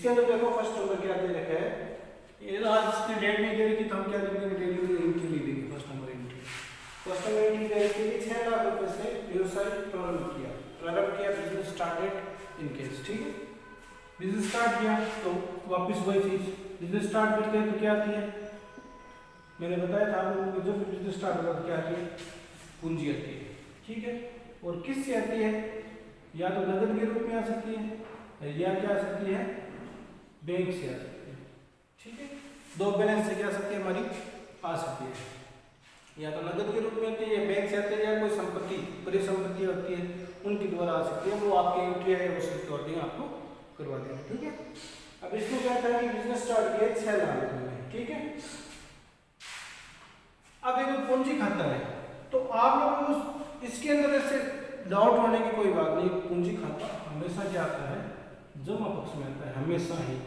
इसके अंदर देखो फर्स्ट नंबर क्या दे रखा है, ये आज इसने डेट नहीं दे रखी तो हम क्या लिखेंगे, डेली एंट्री लिख देंगे। फर्स्ट नंबर एंट्री दे रखी है 6 लाख रुपए से व्यवसाय प्रारंभ किया बिजनेस स्टार्टेड इन केस। ठीक है, बिजनेस स्टार्ट किया तो वापस वही चीज, बिजनेस स्टार्ट करते हैं तो क्या आती है, मैंने बताया था आप लोगों को, जब बिजनेस स्टार्ट होगा तो क्या आती है, पूंजी आती है। ठीक है, और किससे आती है, या तो नकद के रूप में आ सकती है या क्या आ सकती है, बैंक से आ सकती है। ठीक है, दो बैलेंस से क्या आ सकती है हमारी, आ सकती है, या तो नकद के रूप में आती है या बैंक से आती है, या कोई संपत्ति परिसंपत्ति होती है उनके द्वारा आ सकती है, वो आपकी एंट्री है उस रिकॉर्डिंग आपको करवा देंगे। ठीक है, अब इसमें क्या था कि बिजनेस स्टार्ट किया 6 लाख रुपए में। ठीक है, अब एक पूंजी खाता है तो आप लोगों को इसके अंदर ऐसे डाउट होने की कोई बात नहीं, पूंजी खाता हमेशा क्या आता है, जमा पक्ष में आता है हमेशा ही,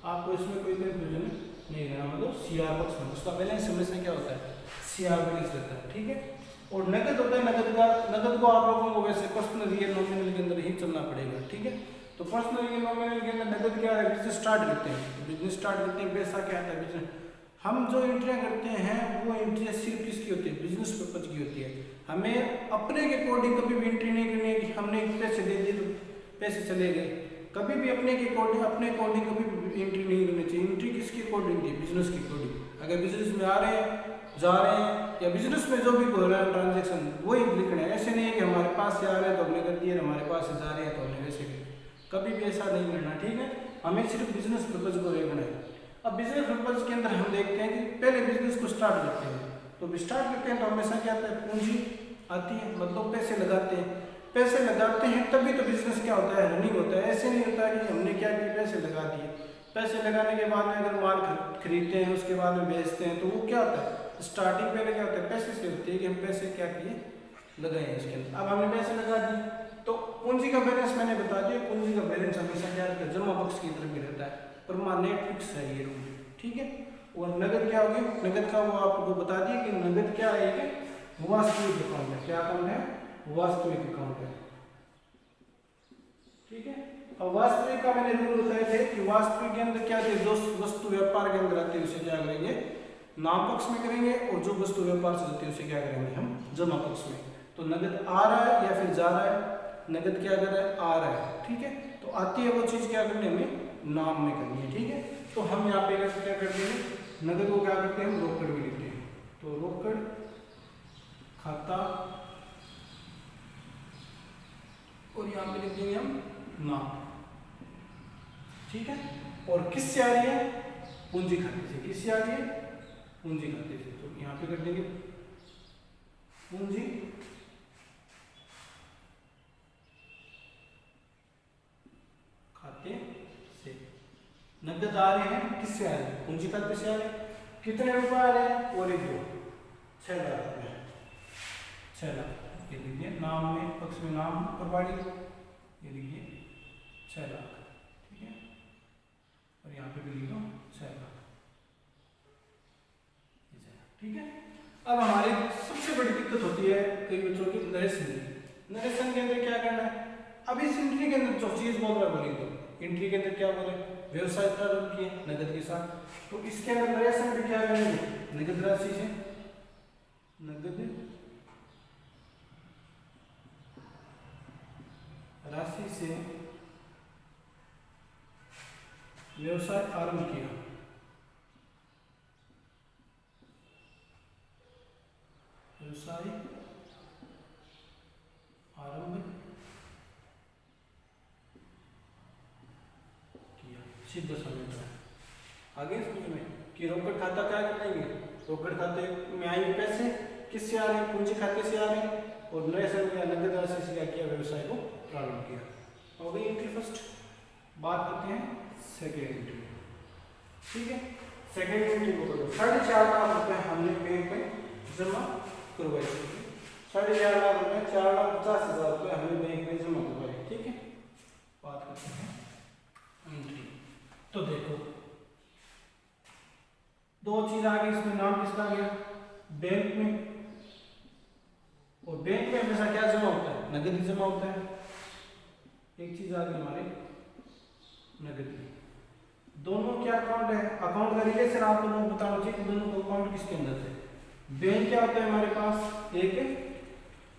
आपको इसमें कोई कंफ्यूजन नहीं रहना, मतलब सीआर पक्ष में उसका बैलेंस हमेशा क्या होता है, सीआर बैलेंस रहता है। ठीक है, और नकद होता है, नकद को आप लोगों को वैसे पर्सनल रियल नॉमिनल के अंदर ही चलना पड़ेगा। ठीक है, तो पर्सनल रियल नॉमिनल के अंदर नकद क्या है, बिजनेस स्टार्ट करते हैं, बिजनेस स्टार्ट करते हैं, पैसा क्या आता है, बिजनेस हम जो एंट्रियां करते हैं वो एंट्रियां सिर्फ किसकी होती है, बिजनेस पर्पज की होती है। हमें अपने के अकॉर्डिंग कभी भी एंट्री नहीं करनी है कि हमने पैसे दे दिए तो पैसे चले गए, कभी भी अपने के अकॉर्डिंग कभी भी एंट्री नहीं करनी चाहिए। एंट्री किसके अकॉर्डिंग थी, बिजनेस के अकॉर्डिंग। अगर बिजनेस में आ रहे हैं जा रहे हैं या बिजनेस में जो भी हो रहा है ट्रांजेक्शन वही लिखना है, ऐसे नहीं है कि हमारे पास से आ रहे हैं तो हमने कर दिया, हमारे पास से जा रहे हैं तो हमने वैसे किया, कभी भी ऐसा नहीं करना। ठीक है, हमें सिर्फ बिजनेस पर्पज को देखना है। अब बिजनेस पर्पज के अंदर हम देखते हैं कि पहले बिजनेस को स्टार्ट करते हैं, तो स्टार्ट करते हैं तो हमेशा क्या आता है, पूंजी आती है, मतलब पैसे लगाते हैं। पैसे लगाते हैं तभी तो बिजनेस क्या होता है, रनिंग होता है। ऐसे नहीं होता है कि हमने क्या किया, पैसे लगा दिए, पैसे लगाने के बाद में अगर माल खरीदते हैं उसके बाद में बेचते हैं तो वो क्या होता है, स्टार्टिंग पहले क्या होता है, पैसे से होती है कि हम पैसे क्या किए, लगाए हैं इसके अंदर। अब हमने पैसे लगा दिए तो पूंजी का बैलेंस मैंने बता दिया, पूंजी का बैलेंस हमेशा क्या रहता है, जमा पक्ष की तरफ भी रहता है, परमानेंट फिक्स है ये रूल। ठीक है, और नगद क्या होगी, नगद का वो आपको बता दिए कि नगद क्या है, कि वास्तविक अकाउंट है। क्या अकाउंट है, वास्तविक अकाउंट है। ठीक है, अब वास्तविक का मैंने रूल बताए थे कि वास्तविक के अंदर क्या थे, जो वस्तु व्यापार के अंदर आती है उसे क्या करेंगे, नाम पक्ष में करेंगे, और जो वस्तु व्यापार से जाती है उसे क्या करेंगे हम, जमा पक्ष में। तो नगद आ रहा है या फिर जा रहा है, नगद क्या कर रहा है, आ रहा है। ठीक है, तो आती है वो चीज क्या करनी है, हमें नाम में करनी है। ठीक है, तो हम यहाँ पे क्या करते हैं, नगद को क्या करते हैं, हम रोकड़ में लिखते हैं, तो रोकड़ खाता और यहाँ पे लिख देंगे हम नाम। ठीक है, और किससे आ रही है, पूंजी खाते से। किससे आ रही है, पूंजी खाते से, तो यहाँ पे कर देंगे पूंजी खाते से। नगद आ रहे हैं, किससे आ रहे हैं, पूंजी खाते से आ रहे हैं। कितने रुपए आ रहे हैं, और एक 6 लाख रुपए, 6 लाख। ये लिखिए नाम में, पक्ष में नाम प्रभारी, ये लिखिए 6 लाख। ठीक है, और यहाँ पे भी लिख दो 6 लाख। ठीक है, अब हमारी सबसे बड़ी दिक्कत होती है कई बच्चों की, नरेशन के अंदर क्या करना है। अब इस एंट्री के अंदर जो चीज बोल रहा है बोलिए, तो एंट्री के अंदर क्या बोल रहे हैं, व्यवसाय प्रारंभ किए नगद के साथ, तो इसके अंदर नरेशन में क्या करेंगे, नगद राशि से, नगद राशि से व्यवसाय आरंभ किया। व्यवसाय आरंभ किया, सीधा समझ रहा है। आगे समझ में कि रोकड़ खाता क्या कर लेंगे, रोकड़ खाते में आएंगे पैसे, किससे आ रहे हैं, पूंजी खाते से आ रहे हैं, और नरेशन या नगद राशि से क्या किया, व्यवसाय को प्रारंभ किया। हो गई एंट्री फर्स्ट। बात करते हैं सेकेंड एंट्री। ठीक है, सेकेंड एंट्री को करो, 4.5 लाख रुपए हमने बैंक में जमा करवाए। 4.5 लाख रुपए, 4,50,000 रुपए हमने बैंक में जमा करवाए। ठीक है, बात करते हैं एंट्री। तो देखो दो चीज आ गई इसमें, नाम किसका आ गया, बैंक में, और बैंक में हमेशा क्या जमा होता है, नगद ही जमा होता है। एक चीज आ गई हमारे नगद की, दोनों क्या अकाउंट है, अकाउंट का रिलेशन आप लोगों को बताना चाहिए कि दोनों को अकाउंट किसके अंदर है। बैंक क्या होता है हमारे पास, एक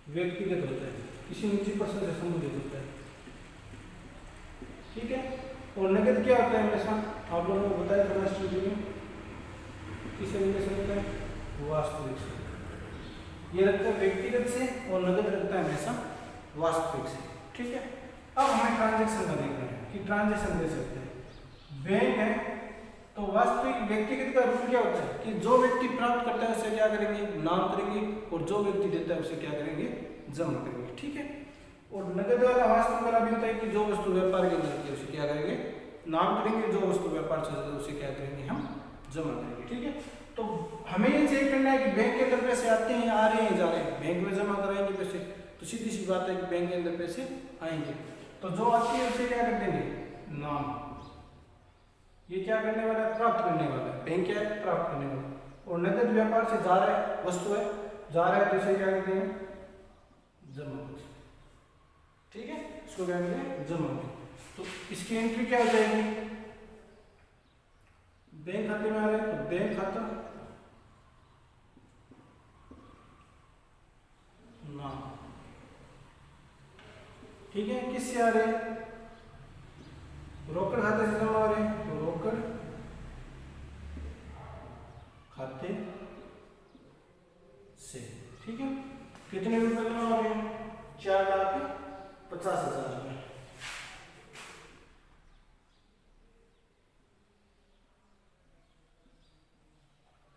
व्यक्तिगत होता है, किसी निजी पर्सन से संबंधित होता है, ठीक है। और नगद क्या होता है हमेशा, आप लोगों को बताया था लास्ट वीडियो में, किससे रिलेशन होता है, वास्तविक से। ये रखता है व्यक्तिगत से और नगद रखता है हमेशा वास्तविक से, ठीक है। अब हमें ट्रांजैक्शन का देखना है कि ट्रांजैक्शन दे सकते हैं। बैंक है तो वास्तविक व्यक्तिगत का रूल क्या होता है कि जो व्यक्ति प्राप्त करता है उसे क्या करेंगे, नाम करेंगे, और जो व्यक्ति देता है उसे क्या करेंगे, जमा करेंगे, ठीक है। और नगद वाला वास्तविक वाला भी होता है कि जो वस्तु व्यापार के अंदर होती है उसे क्या करेंगे, नाम करेंगे, जो वस्तु व्यापार से उसे क्या करेंगे, हम जमा करेंगे, ठीक है। तो हमें ये चेक करना है कि बैंक के अंदर पैसे आते हैं, आ रहे हैं, जा रहे हैं, बैंक में जमा कराएंगे पैसे, तो सीधी सी बात है कि बैंक के अंदर पैसे आएंगे। तो जो आती है उसे क्या कर देंगे, नाम। ये क्या करने वाला है, प्राप्त करने वाला है, बैंक क्या है, प्राप्त करने वाला। और नगद व्यापार से जा रहा है, वस्तु है, जा रहा है, तो इसे क्या कर देंगे, जमा, ठीक है, इसको क्या करते हैं, जमा। तो इसकी एंट्री क्या हो जाएगी, बैंक खाते में आ रहा है तो बैंक खाता नाम, ठीक है। किससे आ रहे हैं, रोकड़ खाते से जमा आ रहे हैं तो रोकड़ खाते से, ठीक है। कितने रुपए जमा आ रहे हैं, 4,50,000 रुपए,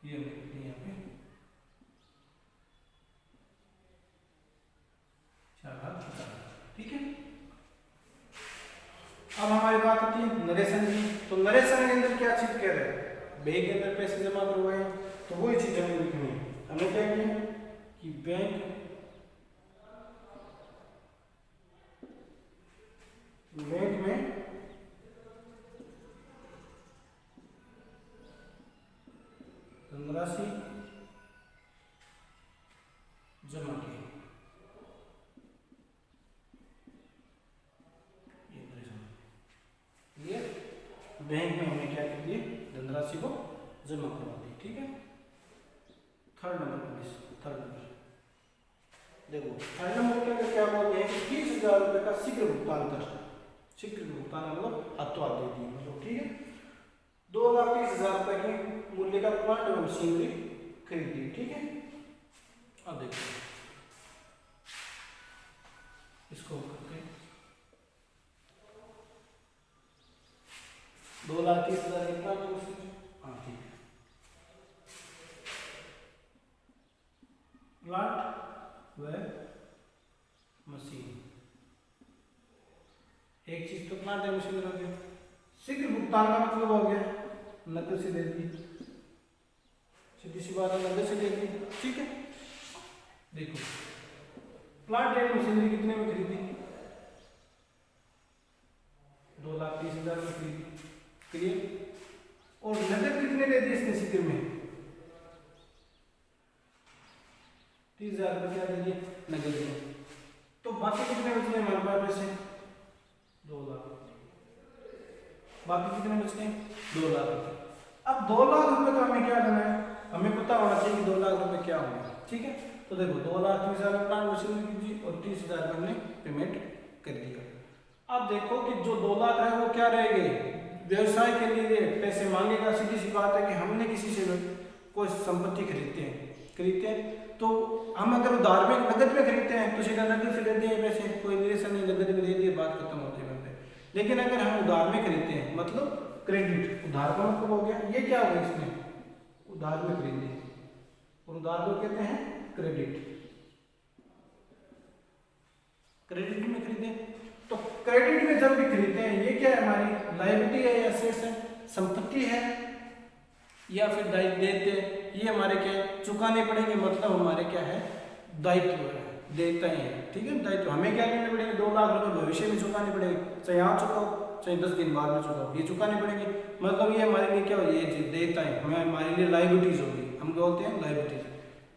ये यहाँ पे 4,50,000, ठीक है। अब हमारी बात आती है नरेशन की। तो नरेशन के अंदर क्या चीज कह रहे हैं, बैंक के अंदर पैसे जमा करवाए, तो वही चीज हमें लिखनी है। हमने क्या किया कि बैंक में धनराशि जमा की, ये बैंक में हमने क्या कर दिए, धनराशि को जमा करवा दी, ठीक है। Third number please, third number देखो, थर्ड नंबर के क्या बोलते हैं कि 30,000 रुपए का शीघ्र भुगतान कर, शीघ्र भुगतान मतलब हाथों हाथ दे दिए, मतलब ठीक है। 2,30,000 रुपए की मूल्य का प्लांट एवं मशीनरी खरीद दी, ठीक है। अब देखो इसको करते हैं, 2,30,000 की प्लांट मशीनरी, हाँ ठीक है, प्लांट व मशीन, एक चीज तो प्लांट एवं मशीनरी हो गया। शीघ्र भुगतान का मतलब हो गया नकद से दे दी, सीधी सी बात है, नकद से दे दी, ठीक है। देखो प्लांट एंड मशीनरी कितने में खरीदी, 2,30,000 में खरीदी, क्लियर। और नकद कितने दे दिए इसने शीघ्र में, 30,000 रुपये क्या दे दिए नकद में। तो बाकी कितने बच गए हमारे पास पैसे, 2 लाख, बाकी कितने बच गए, 2 लाख रुपए। अब 2 लाख रुपए का हमें क्या करना है, हमें पता होना चाहिए कि 2 लाख रुपए क्या होंगे, ठीक है। तो देखो 2,30,000 प्लांट मशीनरी कीजिए और 30,000 रुपये हमने पेमेंट कर दिया। अब देखो कि जो 2 लाख है वो क्या रहेंगे, व्यवसाय के लिए पैसे मांगेगा। सीधी सी बात है कि हमने किसी से कोई संपत्ति खरीदते हैं तो हम अगर उधार में नगद में खरीदते हैं तो सीधा नगद से लेते हैं पैसे, कोई निवेशन नहीं, नगद में दे दिए, बात खत्म होती है। लेकिन अगर हम उधार में खरीदते हैं मतलब क्रेडिट, उधार का मतलब हो गया, ये क्या होगा, इसमें उधार में खरीदे और उधार को कहते हैं क्रेडिट, क्रेडिट में खरीदे। तो क्रेडिट में जब भी खरीदते हैं ये क्या है, हमारी लायबिलिटी है या एसेट्स है, संपत्ति है या फिर देते हैं, ये हमारे क्या चुकाने पड़ेंगे, मतलब हमारे क्या है दायित्व है, देता ही है, ठीक है। दायित्व हमें क्या करने पड़ेंगे, 2 लाख रुपए भविष्य में चुकाने पड़ेंगे, चाहे यहाँ चुकाओ चाहे 10 दिन बाद में चुकाओ, ये चुकाने पड़ेंगे। मतलब ये हमारे लिए क्या हो, ये देता है, हमें हमारे लिए लायबिलिटीज होगी, हम क्या बोलते हैं लायबिलिटीज,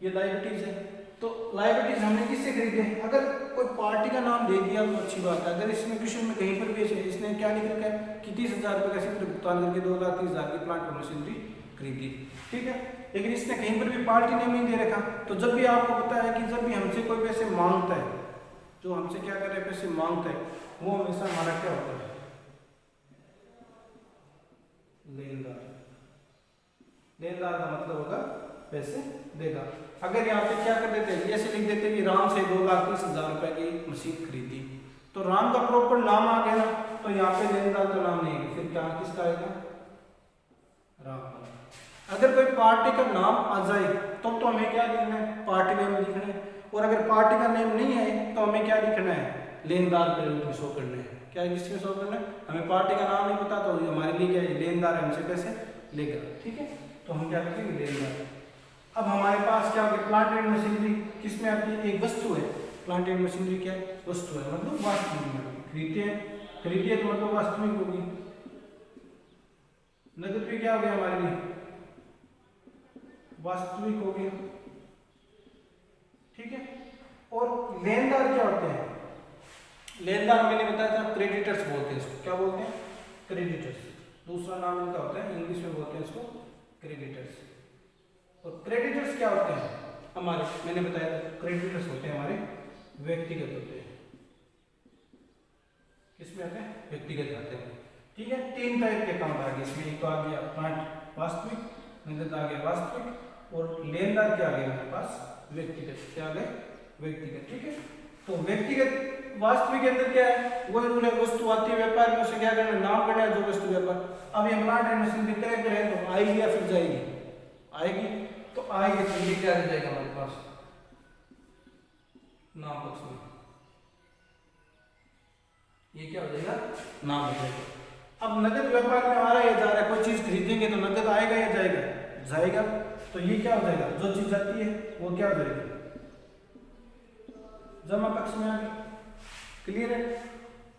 ये लायबिलिटीज है। तो लायबिलिटीज हमने किससे खरीदे? अगर कोई पार्टी का नाम दे दिया तो अच्छी बात है। अगर इसमें क्वेश्चन में कहीं पर भी इसने क्या लिख रखा है कि 30,000 रुपये का सिर्फ भुगतान करके 2,30,000 की प्लांट और मशीनरी खरीदी, ठीक है। लेकिन इसने कहीं पर भी पार्टी नेम नहीं दे रखा। तो जब भी आपको पता है कि जब भी हमसे कोई पैसे मांगता है, जो हमसे क्या कर रहे हैं पैसे मांगता है, वो हमेशा हमारा क्या होता है? लेनदार। लेनदार का मतलब होगा पैसे देगा। अगर यहाँ पे क्या कर देते हैं, ऐसे लिख देते हैं कि राम से 2,30,000 रुपए की मशीन खरीदी, तो राम का प्रॉपर नाम आ गया ना, तो यहाँ पे लेनदार का नाम नहीं है, फिर क्या किसका आएगा? राम का। अगर कोई पार्टी का नाम आ जाए तो हमें क्या लिखना है? पार्टी नेम लिखना है। और अगर पार्टी का नेम नहीं है तो हमें क्या लिखना है? लेनदार के रूप में शो करना है। क्या किसमें शो करना है? हमें पार्टी का नाम नहीं पता तो हमारे लिए क्या है? लेनदार है, हमसे पैसे लेगा, ठीक है। तो हम क्या लिखेंगे? लेनदार। अब हमारे पास क्या हो गया? प्लांट एंड मशीनरी किसमें आती है? एक वस्तु है। प्लांट एंड मशीनरी क्या है? वस्तु है, मतलब वास्तविक में खरीदते हैं। खरीदिए तो मतलब वास्तविक होगी। नगद भी क्या हो गया हमारे लिए? वास्तविक हो गया, ठीक है। और लेनदार क्या होते हैं? लेनदार मैंने बताया था क्रेडिटर्स बोलते हैं इसको। क्या बोलते हैं? क्रेडिटर्स। दूसरा नाम इनका होता है, इंग्लिश में बोलते हैं इसको क्रेडिटर्स। और क्रेडिटर्स क्या होते हैं हमारे? मैंने बताया क्रेडिटर्स होते हैं हमारे व्यक्तिगत होते हैं। किसमें आते हैं? व्यक्तिगत आते हैं, ठीक है। 3 टाइप के काम आ गए इसमें। एक तो आ गया प्लांट वास्तविक, नगद आ गया वास्तविक, और लेनदार क्या आ गया हमारे पास? व्यक्तिगत। क्या आ गए? व्यक्तिगत, ठीक है। तो व्यक्तिगत वास्तविक के अंदर क्या है? वही रूल है, वस्तु आती है व्यापार में, उसे क्या करना है? नाम करना है जो वस्तु व्यापार। अब ये प्लांट एंड मशीनरी करेक्ट है तो आएगी या फिर जाएगी? आएगी। तो आएगी तो ये क्या आ जाएगा हमारे पास? नाम पक्ष में ये क्या हो जाएगा? नाम हो जाएगा। अब नगद व्यापार में आ रहा है या जा रहा है? कोई चीज खरीदेंगे तो नगद आएगा या जाएगा? जाएगा। तो ये क्या हो जाएगा? जो चीज जाती है वो क्या हो जाएगी? जमा पक्ष में आ गई। क्लियर है।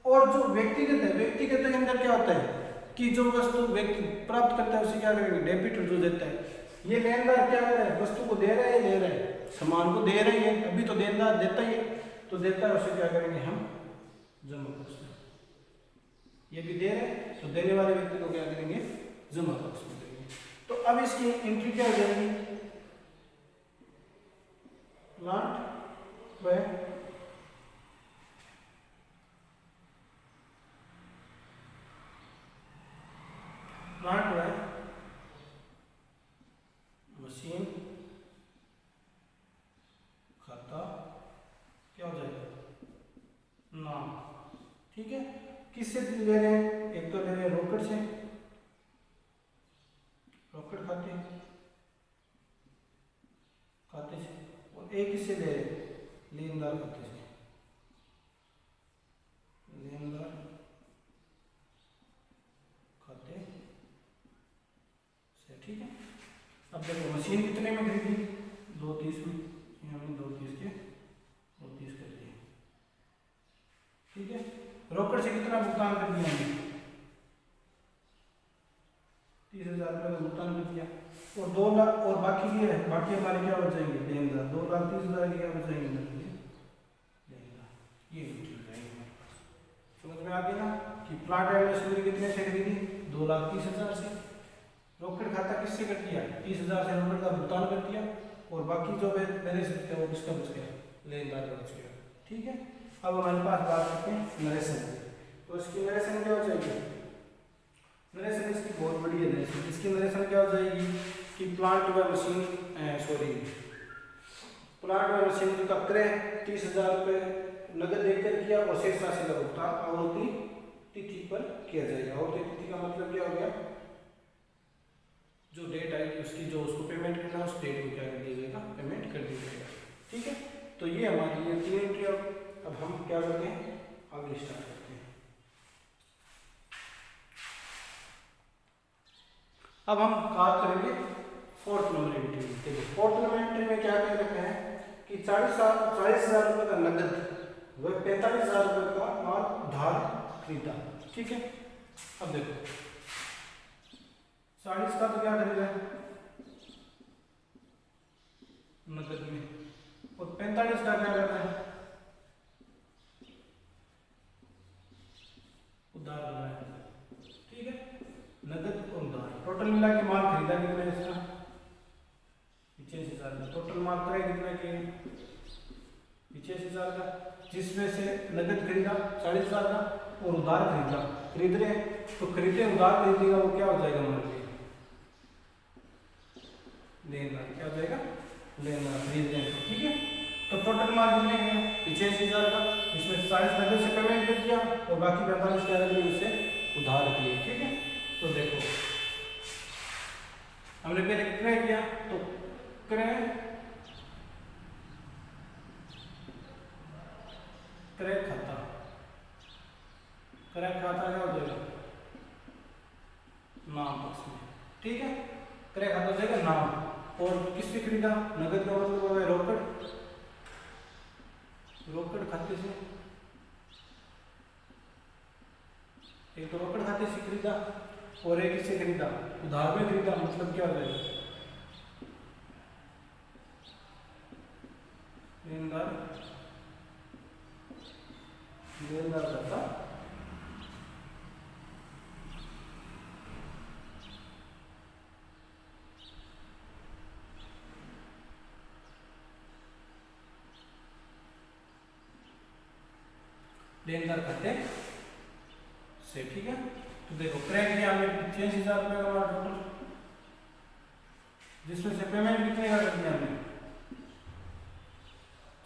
और जो व्यक्तिगत है, व्यक्तिगत के अंदर क्या होता है कि जो वस्तु व्यक्ति प्राप्त करता है उसे क्या करेंगे? डेबिटर जो देता है। ये लेनदार क्या कर रहा है? वस्तु को दे रहा है, ले रहा है, सामान को दे रही है, अभी तो देनदार देता ही है, तो देता है उसे क्या करेंगे हम? जमा पक्ष में। ये भी दे रहे हैं तो देने वाले व्यक्ति को क्या करेंगे? जमा पक्ष में देंगे। तो अब इसकी एंट्री क्या हो जाएगी? प्लांट व प्लांट व मशीन खाता क्या हो जाएगा? नाम, ठीक है। किससे ले रहे हैं? एक तो ले रहे हैं रोकड़ से, रोकड़ खाते से, और एक किससे ले रहे हैं? लेनदार खाते से, लेनदार खाते से, ठीक है। अब देखो मशीन कितने में खरीदी? 2,30 में, हमने 2,30 के 2,30 कर दिए, ठीक है। रोकड़ से कितना भुगतान कर दिया हमने? 30,000 रुपये का भुगतान कर दिया। और 2 लाख और बाकी के है, बाकी हमारे क्या बच जाएंगे? लेनदार। 2,30,000 के क्या बच जाएंगे? लेनदार। ये ठीक है हमारे पास। समझ में आ गया ना कि प्लांट एंड मशीनरी कितने से खरीदी? 2,30,000 से। रोकड़ खाता किससे कर दिया? 30,000 से रोकड़ का भुगतान कर दिया, और बाकी जो मेरे सकते वो किसका बच गया? लेनदार का बच गया, ठीक है। अब हमारे पास बात करते हैं नरेशन। तो इसकी नरेशन क्या हो जाएगी? नरेशन इसकी बहुत बड़ी है नरेशन। इसकी नरेशन क्या हो जाएगी कि प्लांट व मशीन प्लांट व मशीनरी का क्रय 30,000 रुपये नगद देकर किया, और शेष राशि का भुगतान आवर्ती तिथि पर किया जाएगा। आवर्ती तिथि का मतलब क्या हो गया? जो डेट आएगी उसकी, जो उसको पेमेंट करना है उस डेट को क्या कर दिया जाएगा? पेमेंट कर दिया जाएगा, ठीक है। तो ये हमारी ये 3 एंट्री। अब हम क्या करते हैं? आगे स्टार्ट करते हैं। अब हम बात करेंगे 4th नंबर एंट्री। देखो 4th नंबर एंट्री में क्या कह रखा है कि 40,000 रुपये का नगद व 45,000 रुपये का माल उधार खरीदा, ठीक है। अब देखो 40 का तो क्या खरीदा है? नगद में, और इसका क्या कर रहा है, उधार कर रहा है, ठीक है। नगद और उधार टोटल मिला के माल खरीदा कितना है इसका 85,000 का, टोटल माल क्रय कितना किया 85,000 का, जिसमें से नगद खरीदा 40,000 का और उधार खरीद रहे हैं, तो खरीदे उधार खरीदेगा वो क्या हो जाएगा हमारे लिए लेनदार, क्या हो जाएगा लेनदार, खरीद रहे हैं, ठीक है। तो टोटल माल कितने गया 85,000 का, इसमें 40 नगद से पेमेंट कर दिया और बाकी 45 क्या रख लिए उसे उधार रख लिए, ठीक है। तो देखो हमने पहले क्रय किया, तो क्रय खाता, क्रय खाता क्या हो जाएगा नाम पक्ष में, ठीक है। क्रय खाता हो जाएगा नाम, और किससे खरीदा नगद का मतलब होगा रोकड़ खाते से, एक तो रोकड़ खाते से खरीदा और एक इससे खरीदा उधार में खरीदा, मतलब क्या हो जाएगा लेनदार खाता लेनदार खाते से, ठीक है। तो देखो क्रय किया हमने 86,000 रुपये का हमारा टोटल, जिसमें से पेमेंट कितने का कर दिया हमने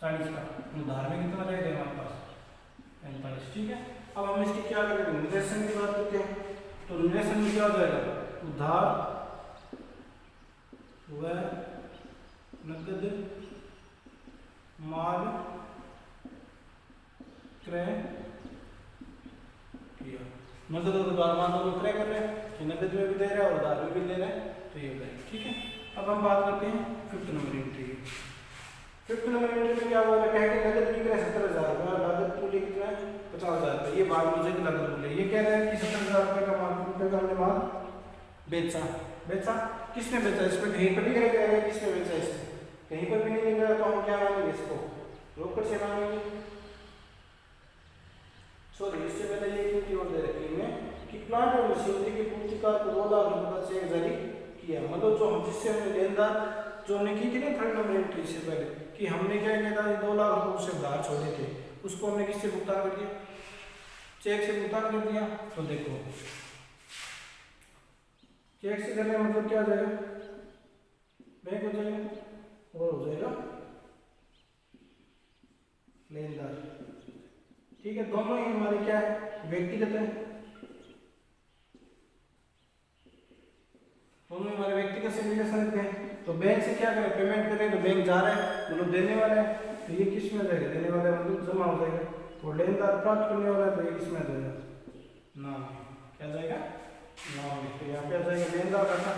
40 का, उधार में कितना रह गया हमारे पास 45, ठीक है। अब हम इसकी क्या करेंगे निर्देशन की बात करते हैं, तो निर्देशन में क्या हो जाएगा उधार व नकद माल क्रय किया, नकद और उधार माल दोनों क्रय कर रहे हैं, कि नकद में भी दे रहे हैं और उधार में भी दे रहे हैं, तो ये बताइए, ठीक है। अब हम बात करते हैं 5th नंबर एंट्री की। 5th नंबर एंट्री में क्या बोल रहा है कि नकद बिक रहा है 70,000 रुपये और लागत मूल्य कितना है 50,000 रुपये, ये बात मुझे की लागत मूल्य, ये कह रहे हैं कि 70,000 रुपये का माल बेचा, किसने बेचा, इसमें कहीं पर भी करेगा, किसने बेचा, इसे कहीं पर भी नहीं लिख रहा, तो हम क्या मानेंगे इसको रोकड़ से मानेंगे। सॉरी, इससे पहले ये क्योंकि और दे रखी है कि प्लांट और मशीनरी की पूर्तिकार को 2 लाख रुपए का चेक जारी किया, मतलब जो हम जिससे हमने लेनदार जो हमने की थी ना 3rd नंबर एंट्री से पहले कि हमने क्या किया था 2 लाख रुपए उसे उधार छोड़े थे, उसको हमने किससे भुगतान कर दिया चेक से भुगतान कर दिया। तो देखो चेक से करने मतलब क्या हो जाएगा बैंक हो जाएगा और हो जाएगा लेनदार, ठीक है। दोनों ही हमारे क्या है व्यक्तिगत है, दोनों हमारे व्यक्तिगत से रिलेशन रखते हैं। तो बैंक से क्या करें पेमेंट करें, तो बैंक जा रहा है मतलब देने वाला है, तो ये किस में हो जाएगा देने वाला है मतलब जमा हो जाएगा, और लेनदार प्राप्त करने वाला है, तो ये किस में आ जाएगा नाम में, क्या जाएगा नाम में। तो यहाँ पे आ जाएगा लेनदार खाता,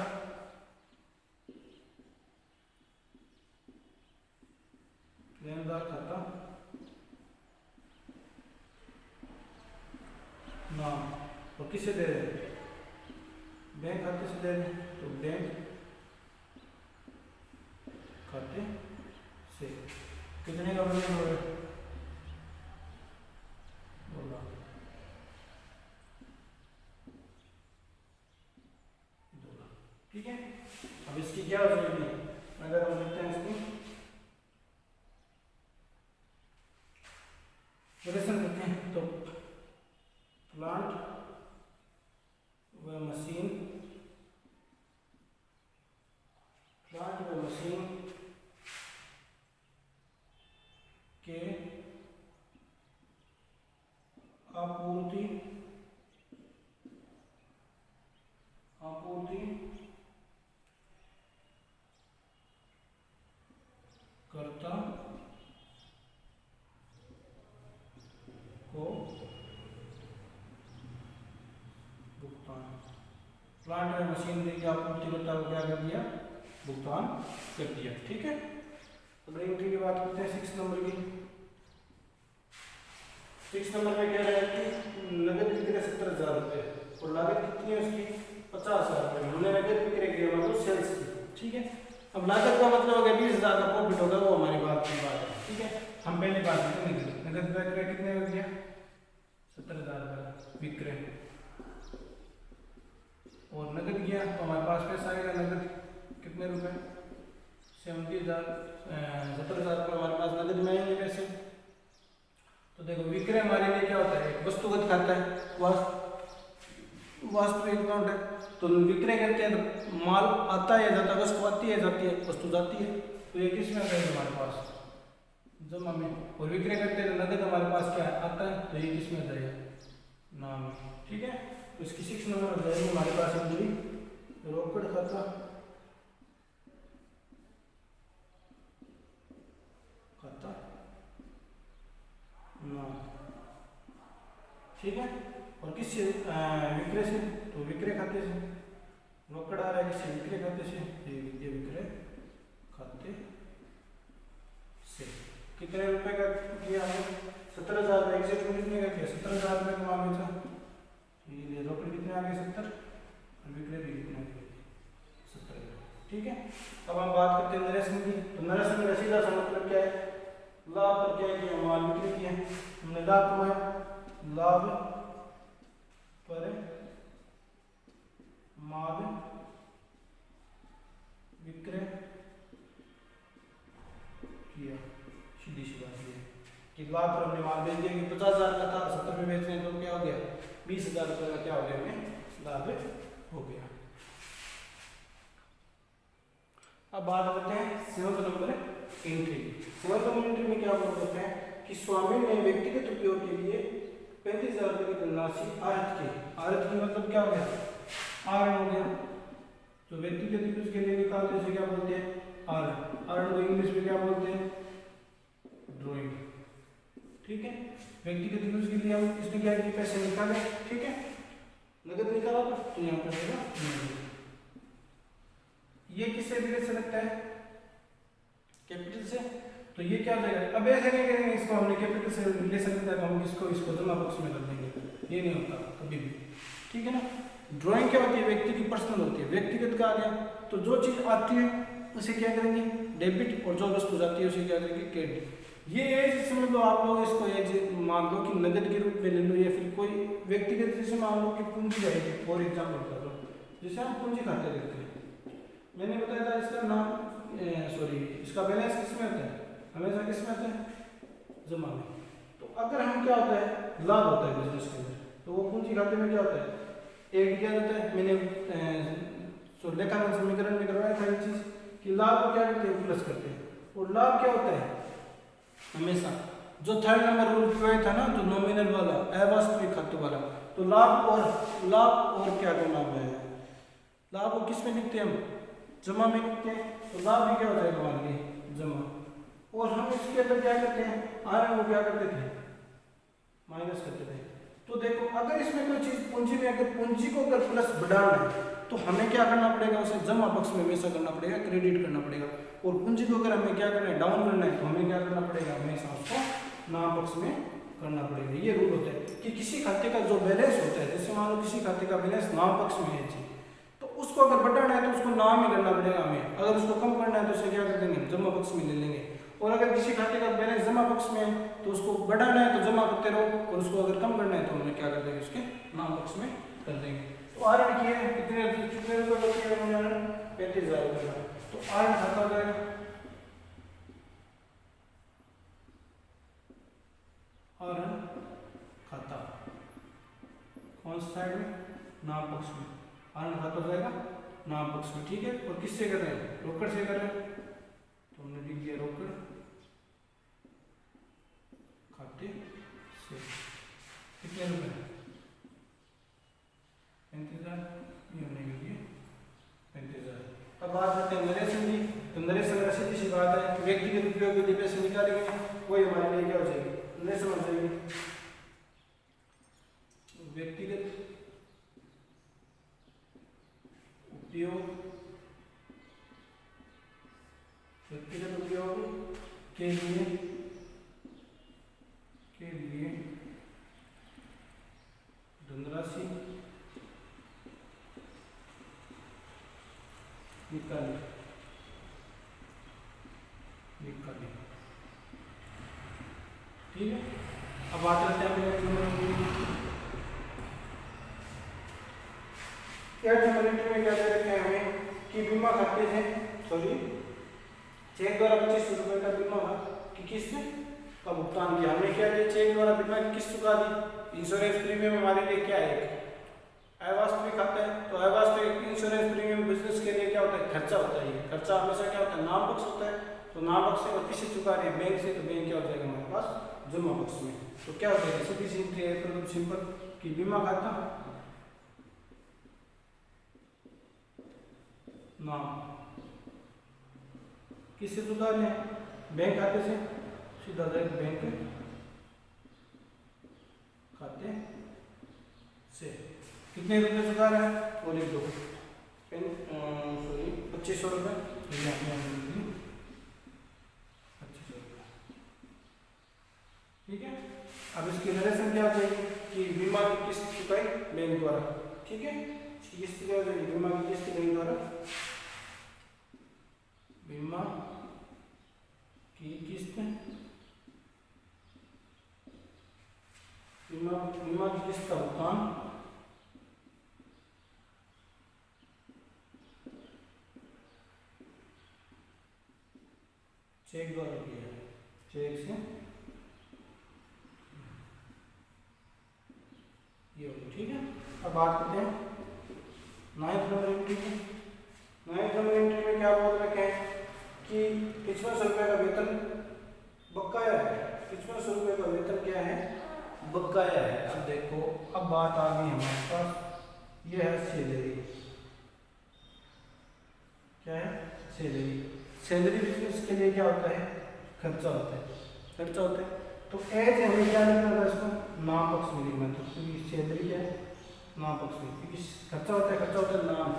लेनदार खाता नाम, और किसे दे रहे हैं बैंक खाते से दे रहे हैं, तो बैंक खाते से कितने का वजन हो रहा है 2 लाख, 2 लाख, ठीक है। अब इसकी क्या हो जाएगी अगर हम लिखते हैं इसकी रिलेशन करते हैं, तो प्लांट व मशीन, प्लांट व मशीन के आपूर्ति कर्ता को भुगतान, प्लांट और मशीनरी की आपूर्तिकर्ता को क्या कर दिया भुगतान कर दिया, ठीक है। अब एंट्री की बात करते हैं 6 नंबर की। 6 नंबर में क्या है कि नगद बिक्री 70,000 रुपये और लागत कितनी है उसकी 50,000 रुपये, हमने नगद बिक्री किया मतलब सेल्स की, ठीक है। अब लागत का मतलब हो गया 20,000 का प्रॉफिट होगा, वो हमारी बात की बात है, ठीक है। हम पहले बात करते हैं नगद विक्रय कितने हो गया 17,000 विक्रय, और नगद गया तो हमारे पास पैसा आएगा नगद कितने रुपए 17,000 रुपये हमारे पास नगद में आएंगे पैसे। तो देखो विक्रय हमारे लिए क्या होता है, वस्तुगत खाता है, वास्तविक अकाउंट है। तो विक्रय करते हैं तो माल आता है जाता है, वस्तु आती है जाती है, वस्तु जाती है, तो ये किस में आता है हमारे पास जमा में। और विक्रय करते हैं तो नगद हमारे पास क्या आता है, तो ये किस में जाएगा नाम में। ठीक है, तो इसकी 6 नंबर जाएगी हमारे पास इंजरी रोकड़ खाता खाता नाम। ठीक है, और किससे विक्रय से, तो विक्रय खाते से रोकड़ आ रहा है, किससे विक्रय खाते से, ये विक्रय खाते से। कितने रुपए का किया हमने 17,000 एग्जैक्ट में कितने का किया 17,000 रुपये का माल बेचा, ये रोकड़ कितने आ गए 70 और विक्रय भी कितने आ गए 70। ठीक है, अब हम बात करते हैं नरेशन की। तो नरेशन का सीधा सा मतलब क्या है, लाभ पर क्या किया माल विक्रय किया, हमने लाभ कमाया, लाभ पर माल विक्रय किया। सीधी सी बात है कि लाभ पर हमने माल बेच दिया कि 50,000 का था 70 में बेच रहे हैं, तो क्या हो गया 20,000 रुपये का क्या हो गया हमें लाभ हो गया। अब बात करते हैं 7th number entry. 7th number entry में क्या बोलते हैं कि स्वामी ने व्यक्तिगत उपयोग के लिए 35,000 रुपये की धनराशि आरत की। आरत की मतलब क्या हो गया आरण हो गया, तो व्यक्तिगत यूज के लिए निकालते हैं क्या बोलते हैं आरण। आरण को इंग्लिश में क्या बोलते हैं ड्राइंग। ठीक है, व्यक्तिगत यूज के लिए हम इसमें क्या किए पैसे निकाले। ठीक है, नगद निकाला तो यहाँ पर रहेगा ये किससे रिलेशन रखता है कैपिटल से, तो ये क्या हो जाएगा। अब ऐसे नहीं करेंगे इसको हमने कैपिटल से रिलेशन रखता है तो हम इसको जमा बॉक्स में कर देंगे, ये नहीं होता कभी भी। ठीक है ना, ड्राइंग क्या होती है व्यक्ति की पर्सनल होती है, व्यक्तिगत का आ गया तो जो चीज आती है उसे क्या करेंगे डेबिट, और जो वस्तु जाती है उसे क्या करेंगे क्रेडिट। ये एज समझ लो आप लोग इसको एज मान लो कि नगद के रूप में ले लो, या फिर कोई व्यक्तिगत जैसे मान लो कि पूंजी जाएगी। फॉर एग्जाम्पल बता दो, जैसे हम पूंजी खाते देखते हैं, मैंने बताया था इसका नाम इसका बैलेंस किसमें होता है हमेशा किसमें होता है जमा में। तो अगर हम क्या होता है लाभ होता है बिजनेस के अंदर, तो वो पूंजी खाते में क्या होता है एक क्या होता है, मैंने लेखांकन समीकरण में करवाया था ये चीज कि लाभ को क्या करते हैं प्लस करते हैं। और लाभ क्या होता है हमेशा जो 3rd नंबर रूल किया था ना, जो नॉमिनल वाला अवास्तविक खाते वाला, तो लाभ और क्या नाम है लाभ को किस में लिखते हैं हम जमा में लिखते हैं, तो लाभ भी क्या हो जाएगा हमारे लिए जमा। और हम इसके अंदर क्या करते हैं आर को क्या करते थे माइनस करते थे। तो देखो अगर इसमें कोई चीज पूंजी में अगर पूंजी को अगर प्लस बढ़ाना है तो हमें क्या करना पड़ेगा उसे जमा पक्ष में हमेशा करना पड़ेगा, क्रेडिट करना पड़ेगा। और पूंजी को अगर हमें क्या करना है डाउन करना है तो हमें क्या करना पड़ेगा हमेशा उसको नाम पक्ष में करना पड़ेगा। ये रूल होता है कि किसी खाते का जो बैलेंस होता है, जैसे मान लो किसी खाते का बैलेंस नाम पक्ष में है जी, तो उसको अगर बढ़ाना है तो उसको नाम ही करना पड़ेगा हमें, अगर उसको कम करना है तो उसे क्या कर देंगे जमा पक्ष में ले लेंगे। और अगर किसी खाते का बैलेंस जमा पक्ष में है तो उसको बढ़ाना है तो जमा करते रहो, और उसको अगर कम करना है तो हमें क्या कर देंगे उसके नाम पक्ष में कर देंगे। तो आरण किए कितने रुपए का किया उन्होंने 35,000 रुपये का, तो आरण खाता हो जाएगा आरण खाता कौन सा साइड में नाम पक्ष में, आरण खाता हो जाएगा नाम पक्ष में। ठीक है, और किससे कर रहे हैं रोकड़ से कर रहे हैं, तो हमने लिख दिया रोकड़ खाते से। कितने रुपए 35,000, ये हमने लिख दिए 35,000। अब बात करते हैं नरेशन की। तो नरेशन का सीधी सी बात है व्यक्तिगत उपयोग के लिए पैसे निकालेंगे, वही हमारे लिए क्या हो जाएगी नरेशन हो जाएगी। व्यक्तिगत उपयोग के लिए धनराशि निकाली। ठीक है। अब बात करते हैं अपने 8 नंबर एंट्री में क्या दे रखे हैं हमें कि बीमा खाते से चेक द्वारा 2500 रुपये का बीमा की किस्त का भुगतान किया। हमने क्या किया, चेक द्वारा बीमा की किस्त चुका दी। इंश्योरेंस प्रीमियम हमारे लिए क्या है, अवास्तविक खाता है। तो अवास्तविक इंश्योरेंस प्रीमियम बिजनेस के लिए क्या होता है, खर्चा होता है। खर्चा हमेशा क्या होता है, नाम पक्ष होता है। तो नाम पक्ष से किससे चुका रहे हैं, बैंक से। तो बैंक क्या हो जाएगा हमारे पास जमा पक्ष में। तो क्या होता है, सीधी सी एंट्री है एकदम सिंपल कि बीमा खाता नाम किससे चुका रहे हैं, बैंक खाते से। सीधा जाएगा बैंक खाते से। कितने रुपए चुका रहा है वो लिख दो, 2500 रुपये। 2500 रुपये, ठीक है। अब इसकी नरेशन क्या हो जाएगी कि बीमा की किस्त चुकाई बैंक द्वारा, ठीक है। इसकी किस्त क्या हो जाएगी, बीमा की किस्त बैंक द्वारा, बीमा की किस्त, बीमा की किस्त का भुगतान चेक द्वारा किया है, चेक से ये होगा, ठीक है। अब बात करते हैं 9th नंबर एंट्री की। 9th नंबर एंट्री में क्या बोल रखे हैं कि 5500 रुपये का वेतन बकाया है। 5500 रुपये का वेतन क्या है, बकाया है। अब देखो, अब बात आ गई हमारे पास, ये है सैलरी। क्या है, सैलरी। सैलरी बिजनेस के लिए क्या होता है, खर्चा होता है, खर्चा होता है। तो एज हमें क्या लिखना था, इसको नाम पक्ष में लिखना था, क्योंकि सैलरी क्या है, नाम पक्ष में, क्योंकि खर्चा होता है, खर्चा होता है नाम।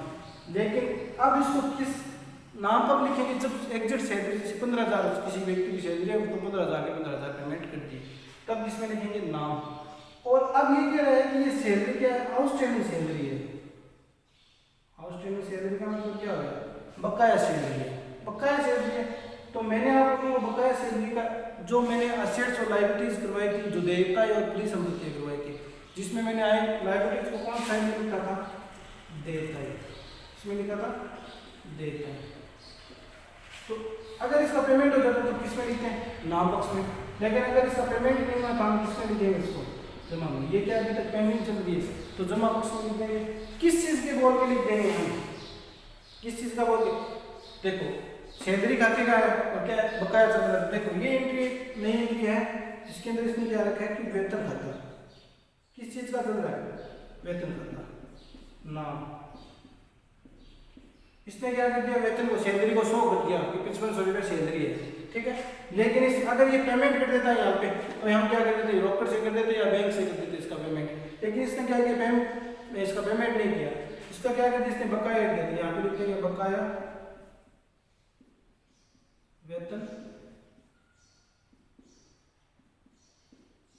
लेकिन अब इसको किस नाम पर लिखेंगे, जब एग्जैक्ट सैलरी जैसे 15,000 किसी व्यक्ति की सैलरी है, उसको 15,000 के 15,000 पेमेंट कर दी, तब इसमें लिखेंगे नाम। और अब ये कह रहा है कि ये सैलरी क्या है, आउटस्टैंडिंग सैलरी है। आउटस्टैंडिंग सैलरी का मतलब क्या है, बकाया सैलरी है, बकाया सैलरी है। तो मैंने आपको बकाया सैलरी का जो मैंने असेट्स और लायबिलिटीज करवाई थी, जो देयताएं और परिसंपत्तियां करवाई थी, जिसमें मैंने लायबिलिटीज को कौन साइड में लिखा था, देयताएं, इसमें लिखा था देयताएं। तो अगर इसका पेमेंट हो जाता तो किसमें लिखते हैं, नाम पक्ष में। लेकिन अगर इसका पेमेंट नहीं हुआ तो हम किसमें लिखेंगे, इसको जमा में। ये क्या अभी तक पेंडिंग चल रही है, तो जमा पक्ष में लिख देंगे। किस चीज के बोल के लिख देंगे हम, किस चीज का बोल के, देखो सैलरी खाते का है और क्या बकाया चल रहा है। देखो ये एंट्री नई एंट्री है, जिसके अंदर इसने क्या रखा है कि वेतन खाता, किस चीज का चल रहा है, वेतन खाता नाम। इसने क्या कर दिया, वेतन को, सैलरी को शो कर दिया कि 5500 रुपये सैलरी है, ठीक है। लेकिन इस अगर ये पेमेंट कर देता है यहाँ पे, तो हम क्या कर देते, रोकड़ से कर देते या बैंक से कर देते इसका पेमेंट। लेकिन इसने क्या किया, इसका पेमेंट नहीं किया, इसका क्या कर दिया, इसने बकाया कर दिया। यहाँ पे लिख देंगे बकाया वेतन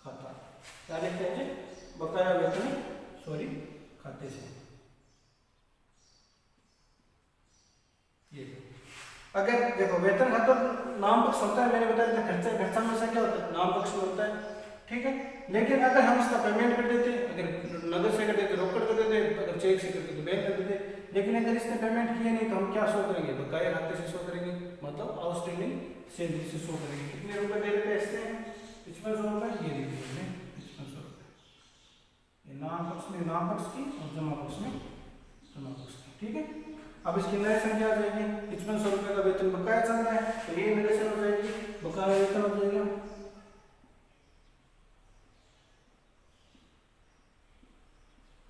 खाता, क्या लिखते हैं, बकाया वेतन खाते से। ये अगर देखो वेतन खाता नाम पक्ष होता है, मैंने बताया था खर्चा, खर्चा हमेशा क्या होता है, नाम पक्ष में होता है, ठीक है। लेकिन अगर हम इसका पेमेंट कर देते, अगर नगद से कर देते, रोकड़ कर देते, अगर चेक से कर देते, बैंक कर देते। लेकिन अगर इसने पेमेंट किया नहीं तो हम क्या शो करेंगे, बकाया खाते से शो करेंगे, मतलब आउटस्टैंडिंग सैलरी से शो करेंगे। कितने रुपए दे देते इसने, 5500 रुपये, ये देखिए 5500 रुपये। नाम पक्ष में नाम पक्ष की और जमा पक्ष में जमा पक्ष की, ठीक है। अब इसकी नरेशन क्या हो जाएगी, 5500 रुपये का वेतन बकाया चल रहा है, तो ये नरेशन हो जाएगी, बकाया वेतन हो जाएगा,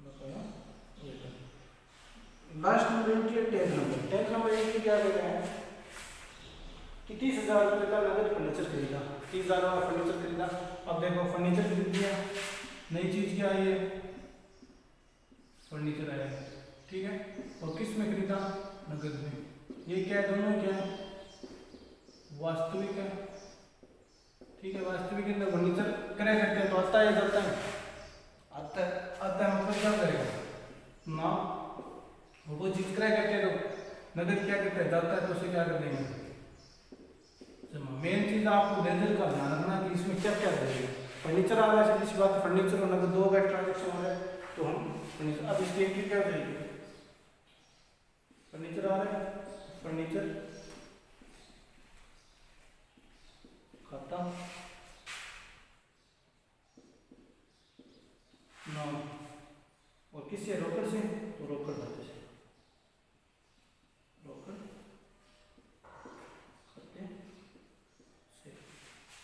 बकाया वेतन। लास्ट नंबर एंट्री है 10th number. 10th number entry क्या दे रहे हैं कि 30,000 रुपये का नगद फर्नीचर खरीदा, 30,000 का फर्नीचर खरीदा। अब देखो फर्नीचर खरीद दिया, नई चीज क्या है, ये फर्नीचर आया, ठीक है। और किस में खरीदा, नगद में। ये क्या है, दोनों क्या है, वास्तविक है, ठीक है। वास्तविक के अंदर फर्नीचर क्रय करते हैं तो आता है, जाता है, आता है मतलब क्या करेगा ना, वो चीज क्रय करते हैं तो नगद क्या करता है, जाता है, तो उसे क्या कर देंगे, जमा। मेन चीज आपको लेजर का ध्यान रखना कि कि इसमें क्या क्या रहेगा। फर्नीचर आ रहा है, सीधी सी बात है, फर्नीचर होना तो 2 का ट्रांजेक्शन हो रहा है, तो हम फर्नीचर, अब इसकी एंट्री क्या हो जाएगी, फर्नीचर आ रहा है, फर्नीचर खाता नाम, और किससे, रोकड़ से, तो रोकड़ खाते से, रोकड़ खाते से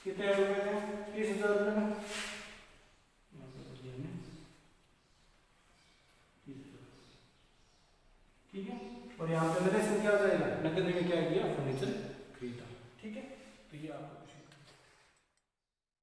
कितने रुपए में, 30,000 रुपये में, 30,000, ठीक है। और यहाँ पे नरेशन क्या हो जाएगा, नकद में क्या किया, फर्नीचर खरीदा, ठीक है। तो ये आपको